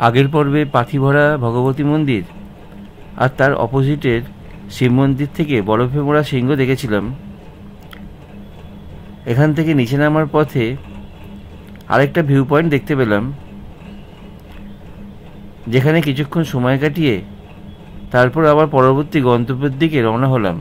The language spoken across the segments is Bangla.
আগের পর্বে পাথিভরা ভগবতী মন্দির আর তার অপোজিটের শিব মন্দির থেকে বরফে মোড়া সিংহ দেখেছিলাম। এখান থেকে নিচে নামার পথে আরেকটা ভিউ পয়েন্ট দেখতে পেলাম, যেখানে কিছুক্ষণ সময় কাটিয়ে তারপর আবার পরবর্তী গন্তব্যের দিকে রওনা হলাম।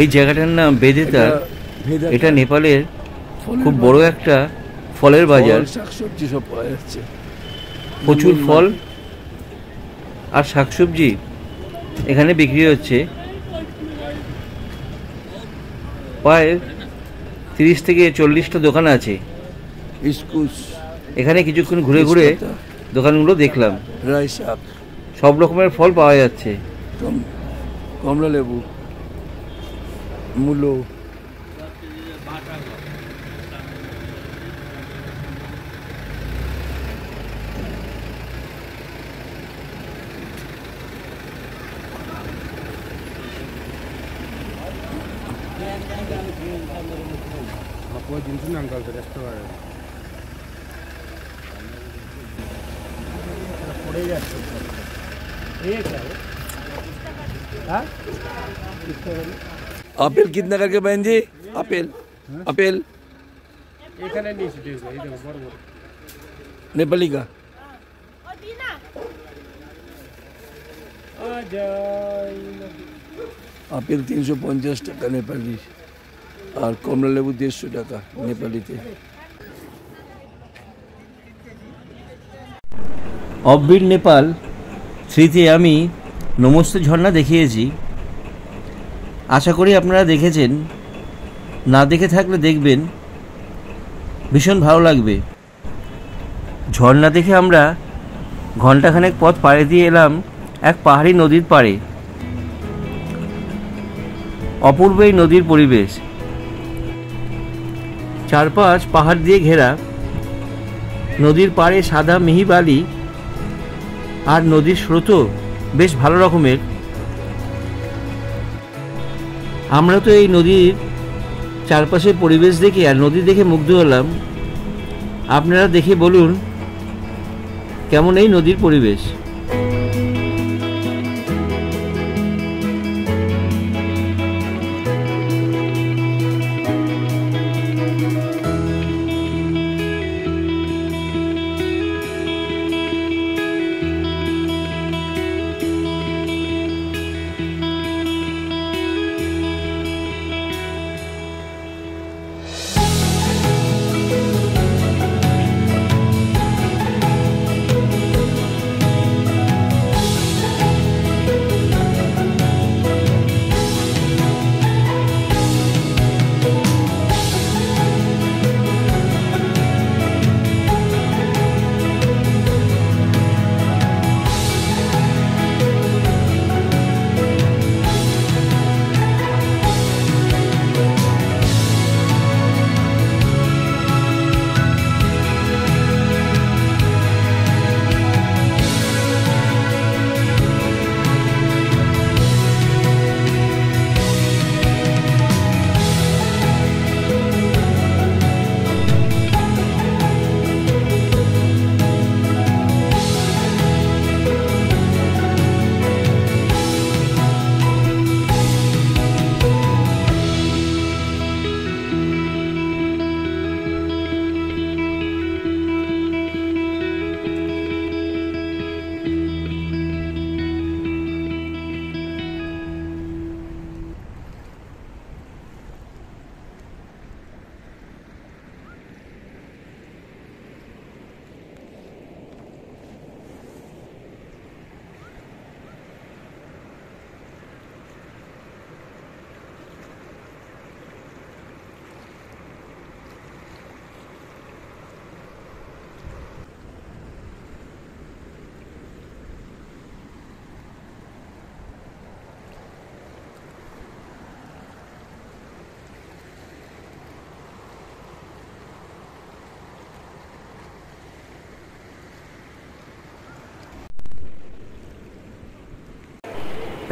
এই জায়গাটার নাম বেদেতা। এটা নেপালের খুব বড় একটা ফলের বাজার। শাকসবজি সব পাওয়া যাচ্ছে, প্রচুর ফল আর শাকসবজি এখানে বিক্রি হচ্ছে। প্রায় 30 থেকে 40টা দোকান আছে। এখানে কিছুক্ষণ ঘুরে ঘুরে দোকানগুলো দেখলাম। রাই শাক, সব রকমের ফল পাওয়া যাচ্ছে। কমলা লেবু, মূলো, আপেল कितना करके बहन जी? আপেল আপেल नेपाली का আপেল 350 টাকা নেপালি, আর কমলা লেবু 150 টাকা নেপালিতে। অফবিট নেপাল 3-তে আমি নমস্তে ঝর্ণা দেখিয়েছি। আশা করি আপনারা দেখেছেন। না দেখে থাকলে দেখবেন, ভীষণ ভালো লাগবে। ঝর্ণা দেখে আমরা ঘন্টাখানেক পথ পাড়ি দিয়ে এলাম এক পাহাড়ি নদীর পাড়ে। অপূর্ব এই নদীর পরিবেশ, চারপাশ পাহাড় দিয়ে ঘেরা। নদীর পাড়ে সাদা মিহি বালি আর নদীর স্রোতও বেশ ভালো রকমের। আমরা তো এই নদীর চারপাশের পরিবেশ দেখে আর নদী দেখে মুগ্ধ হলাম। আপনারা দেখে বলুন কেমন এই নদীর পরিবেশ।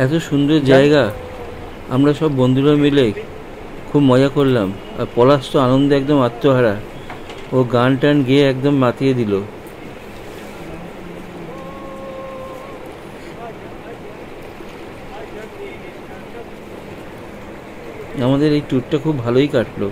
এত সুন্দর জায়গা, আমরা সব বন্ধুরা মিলে খুব মজা করলাম। আর পলাশ তো আনন্দে একদম আত্মহারা, ও গান টান গেয়ে একদম মাতিয়ে দিল। আমাদের এই ট্যুরটা খুব ভালোই কাটলো।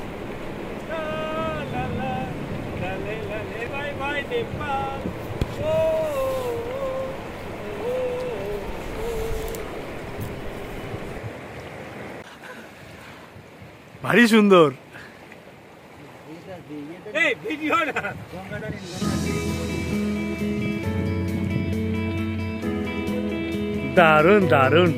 ভারী সুন্দর। দারুণ দারুণ।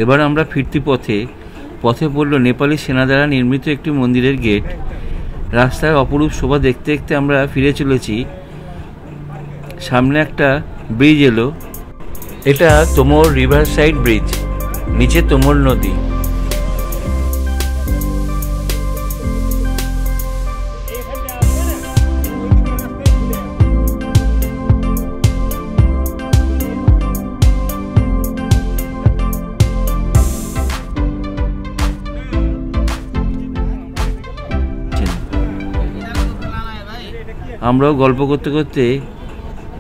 এবার আমরা ফিরতি পথে পড়ল নেপালি সেনা দ্বারা নির্মিত একটি মন্দিরের গেট। রাস্তার অপরূপ শোভা দেখতে দেখতে আমরা ফিরে চলেছি। সামনে একটা ব্রিজ এলো, এটা তোমর রিভার সাইড ব্রিজ, নিচে তোমর নদী। আমরাও গল্প করতে করতে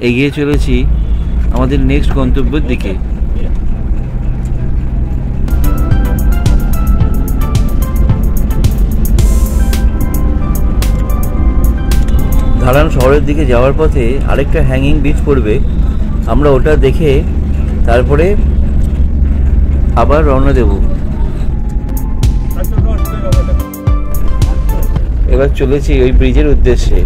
এগিয়ে চলেছি আমাদের নেক্সট গন্তব্যের দিকে। ধারান শহরের দিকে যাওয়ার পথে আরেকটা হ্যাঙ্গিং ব্রিজ পড়বে, আমরা ওটা দেখে তারপরে আবার রওনা দেব। এবার চলেছি ওই ব্রিজের উদ্দেশ্যে।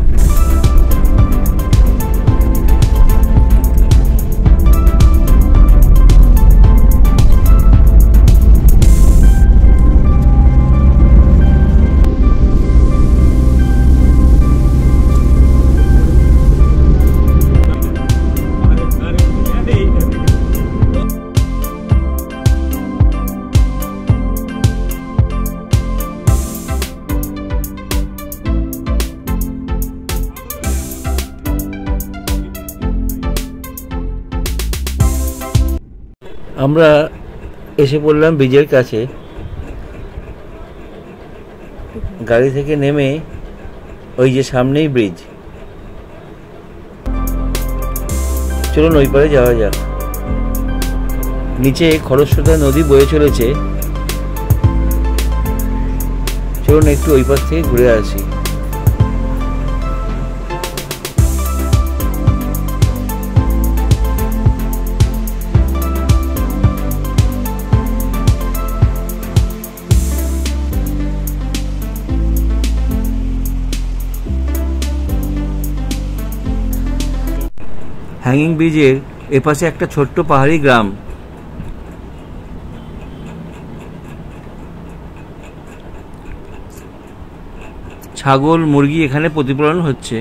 আমরা এসে পড়লাম ব্রিজের কাছে। গাড়ি থেকে নেমে ওই যে সামনেই ব্রিজ, চলুন ওই পারে যাওয়া যাক। নিচে খরস্রোতা নদী বয়ে চলেছে, চলুন একটু ওই পাশ থেকে ঘুরে আসি। হ্যাঙ্গিং ব্রিজের এপাশে একটা ছোট্ট পাহাড়ি গ্রাম। ছাগল মুরগি এখানে প্রতিপালন হচ্ছে।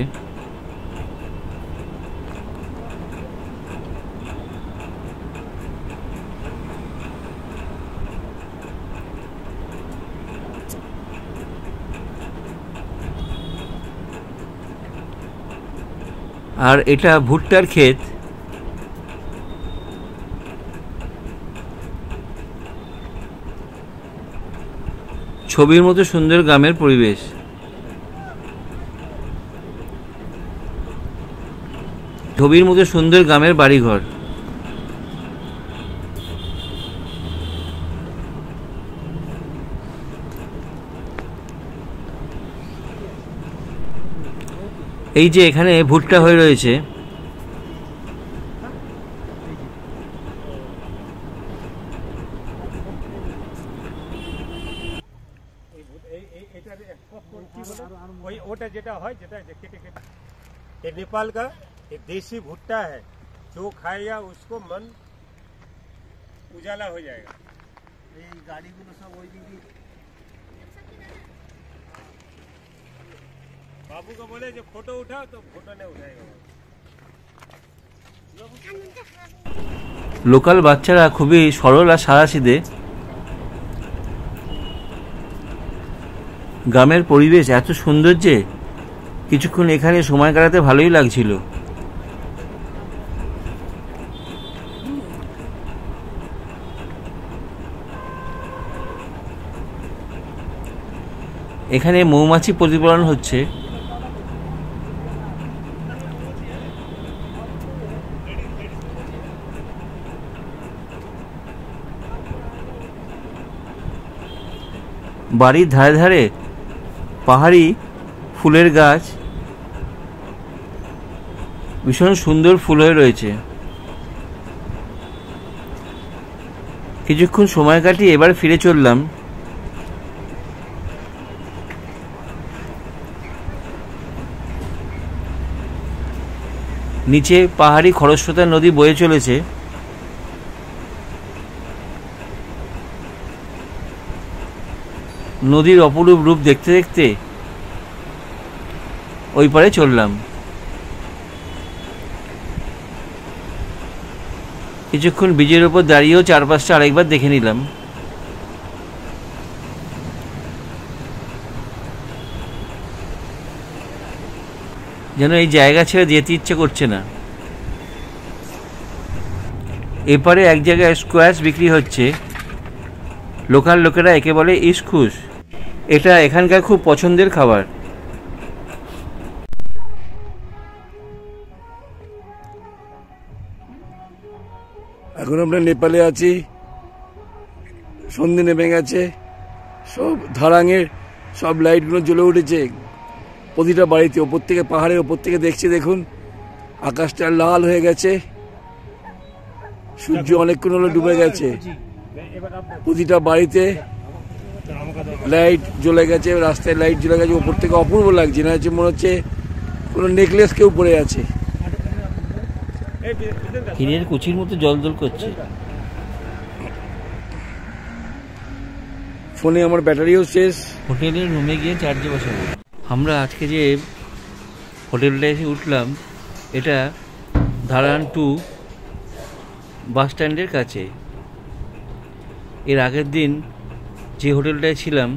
আর এটা ভুট্টার ক্ষেত। ছবির মতো সুন্দর গ্রামের পরিবেশ। ছবির মতো সুন্দর গ্রামের বাড়িঘর। এই যে এখানে ভুট্টা হয়ে রয়েছে, नेपाल का एक देसी भुट्टा है, जो खाएगा उसको मन उजाला हो जाएगा। बाबू को बोले जो फोटो उठाओ तो फोटो नहीं उठाएगा। লোকাল বাচ্চারা খুবই সরল আর সাদাসিধে। গ্রামের পরিবেশ এত সুন্দর যে কিছুক্ষণ এখানে সময় কাটাতে ভালোই লাগছিল। এখানে মৌমাছি প্রতিপালন হচ্ছে। বাড়ির ধারে ধারে পাহাড়ি ফুলের গাছ, ভীষণ সুন্দর ফুল হয়ে রয়েছে। কিছুক্ষণ সময় কাটিয়ে এবার ফিরে চললাম। নিচে পাহাড়ি খরস্রোতা নদী বয়ে চলেছে। নদীর অপরূপ রূপ দেখতে দেখতে ওই পারে চললাম। কিছুক্ষণ ব্রিজের ওপর দাঁড়িয়েও চারপাশটা আরেকবার দেখে নিলাম। যেন এই জায়গা ছেড়ে যেতে ইচ্ছে করছে না। এপারে এক জায়গায় স্কোয়াশ বিক্রি হচ্ছে। লোকাল লোকেরা একে বলে ইস্কুশ। এটা এখানকার খুব পছন্দের খাবার। এখন আমরা নেপালে আছি। সন্ধে নেমে গেছে, সব ধারাঙের সব লাইটগুলো জ্বলে উঠেছে প্রতিটা বাড়িতে। ওপর থেকে, পাহাড়ের ওপর থেকে দেখছি, দেখুন আকাশটা লাল হয়ে গেছে। সূর্য অনেকক্ষণ হলো ডুবে গেছে। প্রতিটা বাড়িতে লাইট জ্বলে গেছে, রাস্তায় লাইট জ্বলে গেছে। ওপর থেকে অপূর্ব লাগছে, না হচ্ছে মনে হচ্ছে কোনো নেকলেস কেউ পরে আছে। হীরের কুচির মতো জলজল করছে। ফোনে আমার ব্যাটারিও শেষ। হোটেলের রুমে গিয়ে চার্জে বসাবো। আমরা আজকে যে হোটেলটা এসে উঠলাম, এটা ধারান 2 বাস স্ট্যান্ডের কাছে। এর আগের দিন যে হোটেলটায় ছিলাম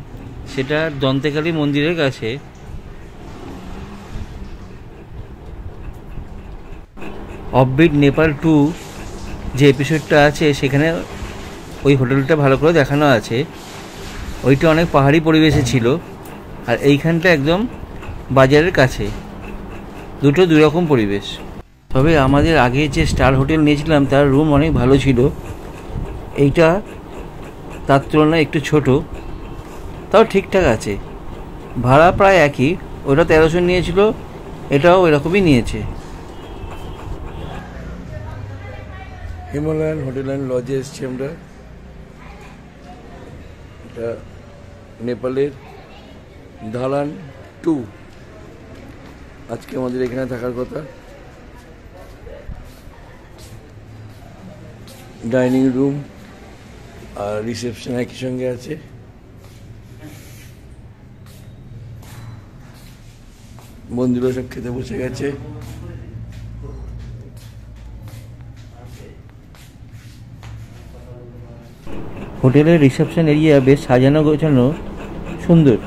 সেটা দন্তেকালী মন্দিরের কাছে। অফবিট নেপাল 2 যে এপিসোডটা আছে সেখানে ওই হোটেলটা ভালো করে দেখানো আছে। ওইটা অনেক পাহাড়ি পরিবেশে ছিল, আর এইখানটা একদম বাজারের কাছে। দুটো দুই রকম পরিবেশ। তবে আমাদের আগে যে স্টার হোটেল নিয়েছিলাম তার রুম অনেক ভালো ছিল। এইটা তার তুলনায় একটু ছোট, তাও ঠিকঠাক আছে। ভাড়া প্রায় একই। ওটা 1300 নিয়েছিল, এটাও এরকমই নিয়েছে। হিমালয়ান হোটেল অ্যান্ড লজে এসছি আমরা। এটা নেপালের ধারান 2। আজকে আমাদের এখানে থাকার কথা। ডাইনিং রুম আর রিসেপশন একই সঙ্গে আছে। বন্ধুরা সব খেতে বসে গেছে। হোটেলের রিসেপশন এরিয়া বেশ সাজানো গোছানো, সুন্দর।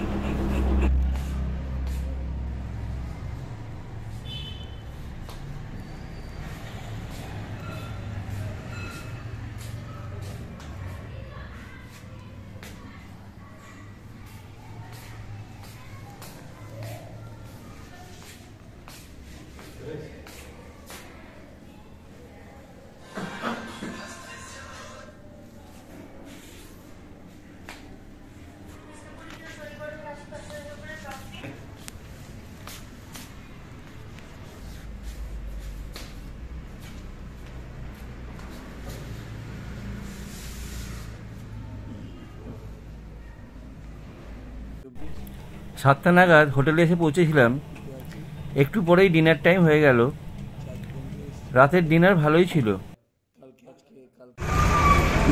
সাতটা নাগাদ হোটেলে এসে পৌঁছেছিলাম। একটু পরেই ডিনার টাইম হয়ে গেল। রাতের ডিনার ভালোই ছিল।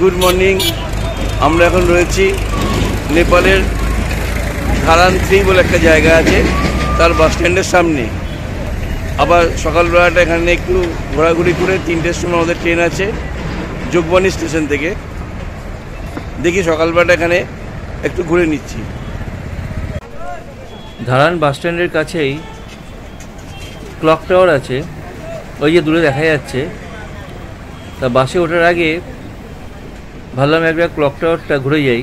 Good morning. আমরা এখন রয়েছি নেপালের ধারান 3 বলে একটা জায়গা আছে, তার বাস স্ট্যান্ডের সামনে। আবার সকালবেলাটা এখানে একটু ঘোরাঘুরি করে 3টের সময় আমাদের ট্রেন আছে যোগবানী স্টেশন থেকে। দেখি সকালবেলাটা এখানে একটু ঘুরে নিচ্ছি। ধারান বাস স্ট্যান্ডের কাছেই ক্লক টাওয়ার আছে, ওই যে দূরে দেখা যাচ্ছে। তা বাসে ওঠার আগে ভাবলাম একবার ক্লক টাওয়ারটা ঘুরে যাই।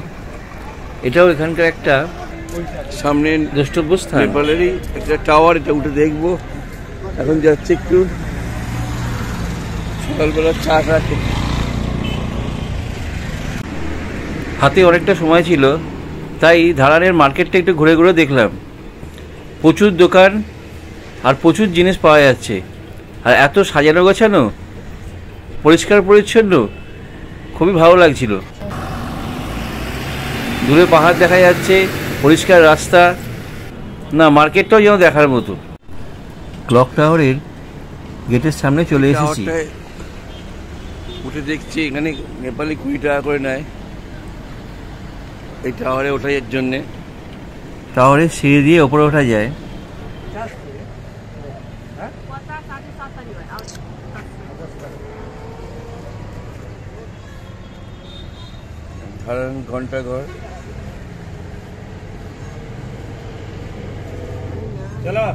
এটাও এখানকার একটা সামনে দ্রষ্টব্য স্থান। নেপালেরই একটা টাওয়ার, এটা উঠে দেখবো। এখন যাচ্ছে একটু সকালবেলা চা খাচ্ছে। হাতে অনেকটা সময় ছিল, তাই ধারানের মার্কেটটা একটু ঘুরে ঘুরে দেখলাম। প্রচুর দোকান আর প্রচুর জিনিস পাওয়া যাচ্ছে, আর এত সাজানো গোছানো, পরিষ্কার পরিচ্ছন্ন, খুবই ভালো লাগছিল। দূরে পাহাড় দেখা যাচ্ছে, পরিষ্কার রাস্তা, না মার্কেটটাও যেন দেখার মতো। ক্লক টাওয়ারের গেটের সামনে চলে এসেছি। টাওয়ারটায় উঠে দেখছি এখানে নেপালি 20 টাকা করে নেয় এই টাওয়ারে ওঠার জন্যে। টাওয়ারের সিঁড়ি দিয়ে ওপরে ওঠা যায়। ধরেন ঘন্টাঘর। चलो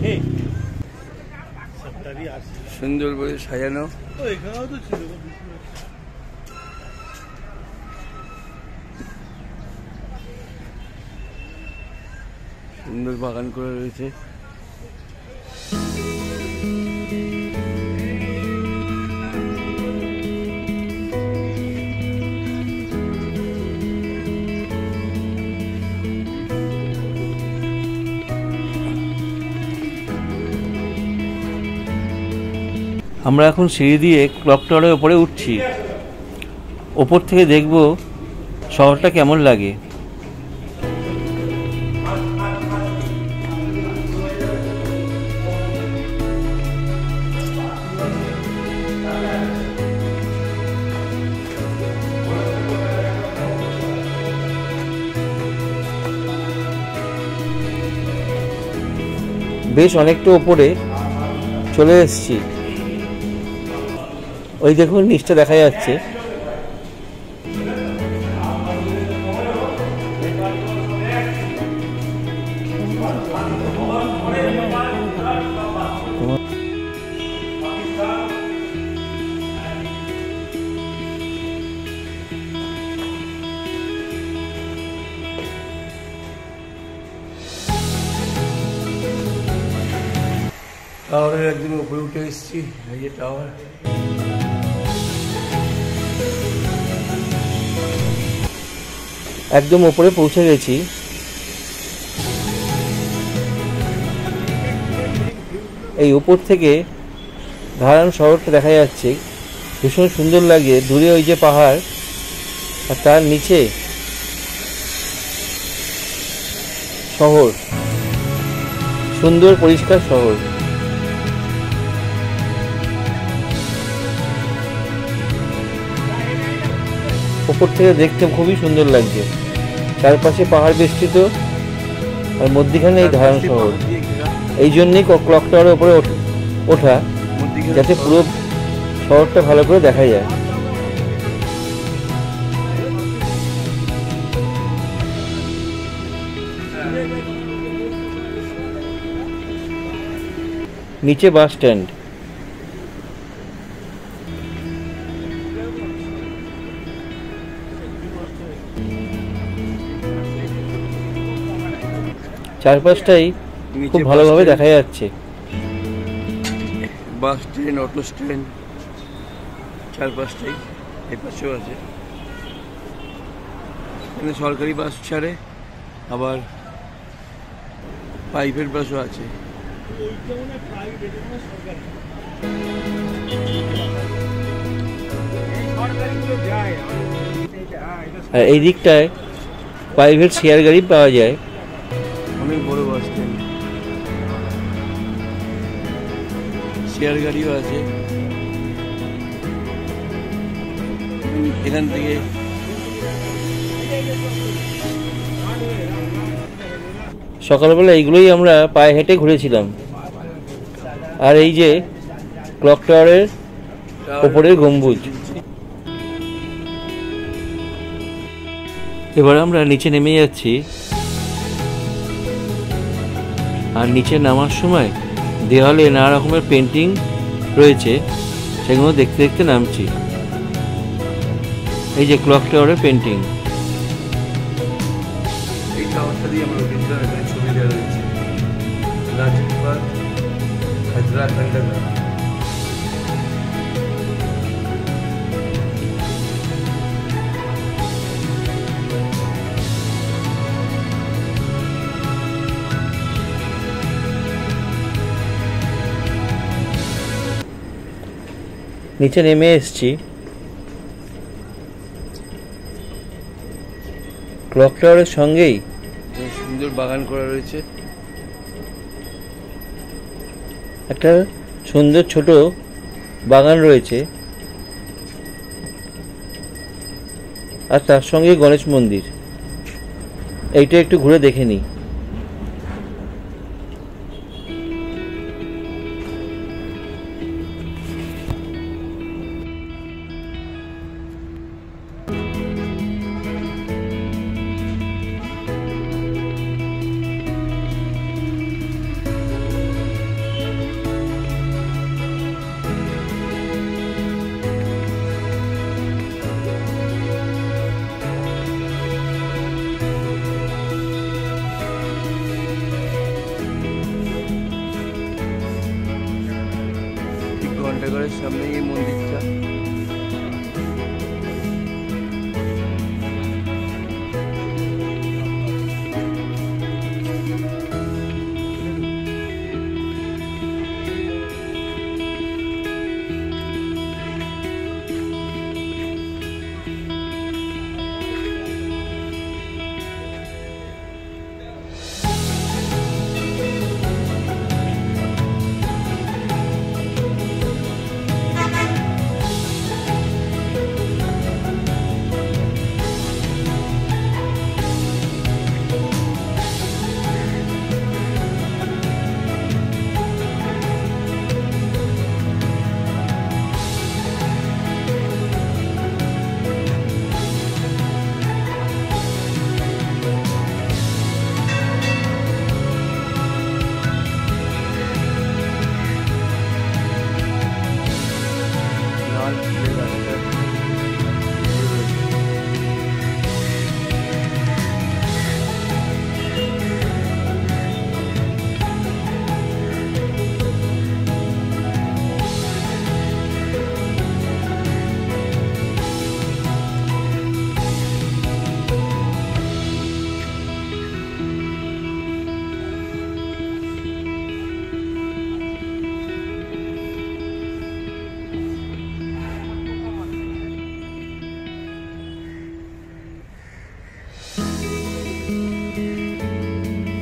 ठीक 70-80 সুন্দর করে সাজানো। সুন্দর বাগান করে রয়েছে। আমরা এখন সিঁড়ি দিয়ে ক্লক টাওয়ারের ওপরে উঠছি। ওপর থেকে দেখব শহরটা কেমন লাগে। বেশ অনেকটা ওপরে চলে এসেছি। ওই দেখুন নিচটা দেখা যাচ্ছে। টাওয়ারের একদম উপরে উঠে এসেছি। এই যে টাওয়ার, একদম ওপরে পৌঁছে গেছি। এই উপর থেকে ধারান শহরটা দেখা যাচ্ছে, ভীষণ সুন্দর লাগে। দূরে ওই যে পাহাড়, আর তার নিচে শহর, সুন্দর পরিষ্কার শহর। উপর থেকে দেখতে খুবই সুন্দর লাগছে। চারপাশে পাহাড় বেষ্টিত, আর মধ্যিখানে এই ধারণ শহর। এই জন্যই ক্লক টাওয়ারের উপরে ওঠা, যাতে পুরো শহরটা ভালো করে দেখা যায়। নিচে বাস স্ট্যান্ড। চারপাশটাই খুব ভালোভাবে দেখা যাচ্ছে। বাস স্ট্যান্ড, অটো স্ট্যান্ড, চারপাশটাই। এই পাশেও আছে, এখানে সরকারি বাস ছাড়ে, আবার প্রাইভেট বাসও আছে। আর এই দিকটায় প্রাইভেট শেয়ার গাড়ি পাওয়া যায়। অনেক বড় বাস স্ট্যান্ড, শেয়ার গাড়িও আছে। এখান থেকে সকালবেলা এইগুলোই আমরা পায়ে হেঁটে ঘুরেছিলাম। আর এই যে ক্লক টাওয়ারের ওপরের গম্বুজ। এবার আমরা নিচে নেমে যাচ্ছি। আর নিচে নামার সময় দেওয়ালে নানা রকমের পেন্টিং রয়েছে, সেগুলো দেখতে দেখতে নামছি। এই যে ক্লক টাওয়ারের পেন্টিং। এই টাওয়ারটা দিয়ে আমরা উঠেছিলাম, এখানে ছবি দেওয়া রয়েছে লাজপত হাজরা খন্ডাগর। নিচে নেমে এসছি। ক্লক টাওয়ারের সঙ্গেই সুন্দর বাগান করা রয়েছে। একটা সুন্দর ছোট বাগান রয়েছে, আর তার সঙ্গে গণেশ মন্দির। এইটা একটু ঘুরে দেখে নিই। ঘন্টাঘরের সামনে এই মন্দিরটা।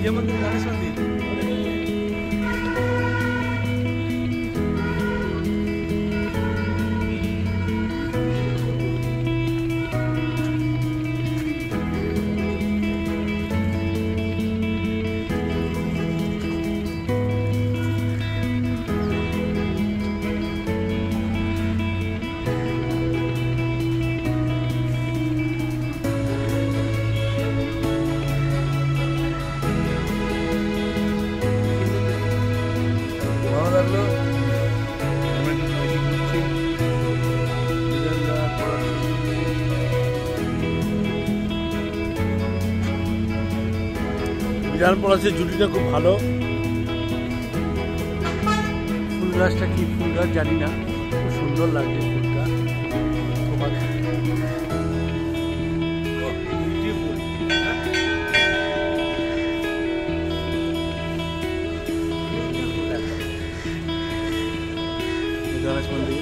ये मंदिर गणेश मंदिर। বিরাট পড়াচ্ছে, জুটিটা খুব ভালো। ফুল গাছটা কি ফুল গাছ জানি না, খুব সুন্দর লাগছে ফুলটা। গণেশ মন্দির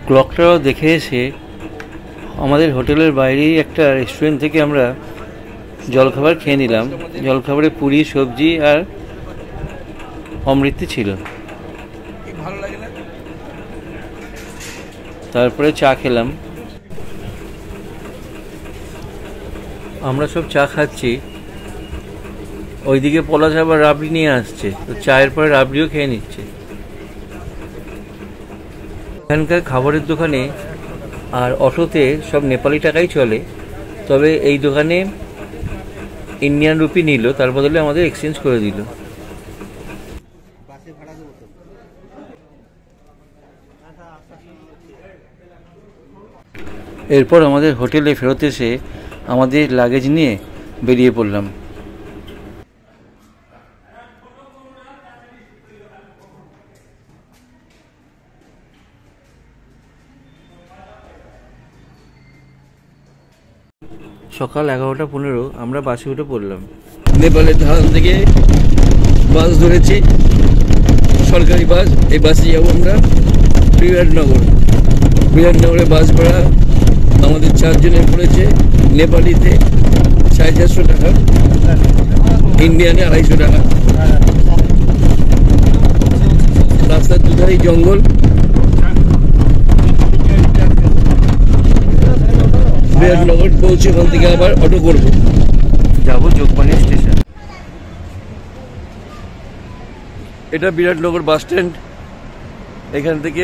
ক্লকটাও দেখে এসে আমাদের হোটেলের বাইরেই একটা রেস্টুরেন্ট থেকে আমরা জলখাবার খেয়ে নিলাম। জলখাবারে পুরি, সবজি আর অমৃতি ছিল। ভালো লাগে না? তারপরে চা খেলাম। আমরা সব চা খাচ্ছি, ওইদিকে পলাশ আবার রাবড়ি নিয়ে আসছে, তো চায়ের পরে রাবড়িও খেয়ে নিচ্ছে। এখানকার খাবারের দোকানে আর অটোতে সব নেপালি টাকাই চলে, তবে এই দোকানে ইন্ডিয়ান রুপি নিল, তার বদলে আমাদের এক্সচেঞ্জ করে দিল। এরপর আমাদের হোটেলে ফেরত এসে আমাদের লাগেজ নিয়ে বেরিয়ে পড়লাম। সকাল 11:15 আমরা বাসে উঠে পড়লাম। নেপালের ধান থেকে বাস ধরেছি, সরকারি বাস। এই বাসে যাবো আমরা বিরাটনগর। বিরাটনগরে বাস ভাড়া আমাদের 4 জনের পড়েছে নেপালিতে 450 টাকা, ইন্ডিয়ানে 250 টাকা। রাস্তার দুধারেই জঙ্গল। বিরাটনগর পৌঁছে ওখান থেকে আবার অটো করবো, যাব যোগবাণী স্টেশন। এটা বিরাটনগর বাস স্ট্যান্ড। এখান থেকে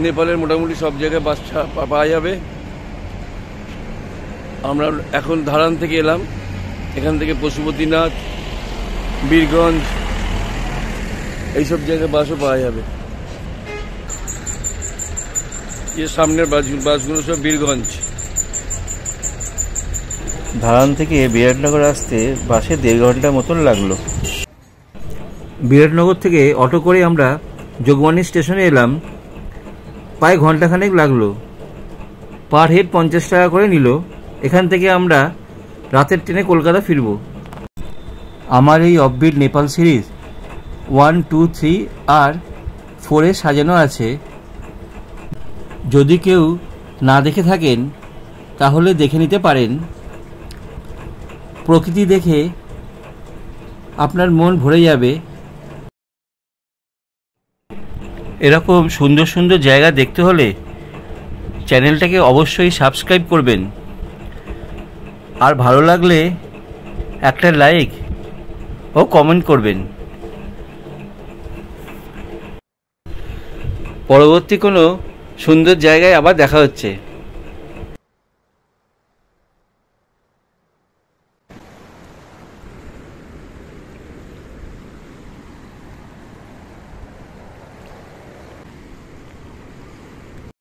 নেপালের মোটামুটি সব জায়গায় বাস পাওয়া যাবে। আমরা এখন ধারান থেকে এলাম, এখান থেকে পশুপতিনাথ, বীরগঞ্জ এইসব জায়গায় বাসও পাওয়া যাবে। এর সামনের বাসগুলো সব বীরগঞ্জ। ধারান থেকে বিরাটনগর আসতে বাসে 1.5 ঘন্টা মতন লাগলো। বিরাটনগর থেকে অটো করে আমরা যোগবাণী স্টেশনে এলাম, প্রায় ঘন্টাখানেক লাগলো। পার হেড 50 টাকা করে নিল। এখান থেকে আমরা রাতের ট্রেনে কলকাতা ফিরব। আমার এই অফবিট নেপাল সিরিজ 1, 2, 3 আর 4-এ সাজানো আছে। যদি কেউ না দেখে থাকেন তাহলে দেখে নিতে পারেন। প্রকৃতি দেখে আপনার মন ভরে যাবে। এরকম সুন্দর সুন্দর জায়গা দেখতে হলে চ্যানেলটাকে অবশ্যই সাবস্ক্রাইব করবেন, আর ভালো লাগলে একটা লাইক ও কমেন্ট করবেন। পরবর্তী কোনো সুন্দর জায়গায় আবার দেখা হচ্ছে।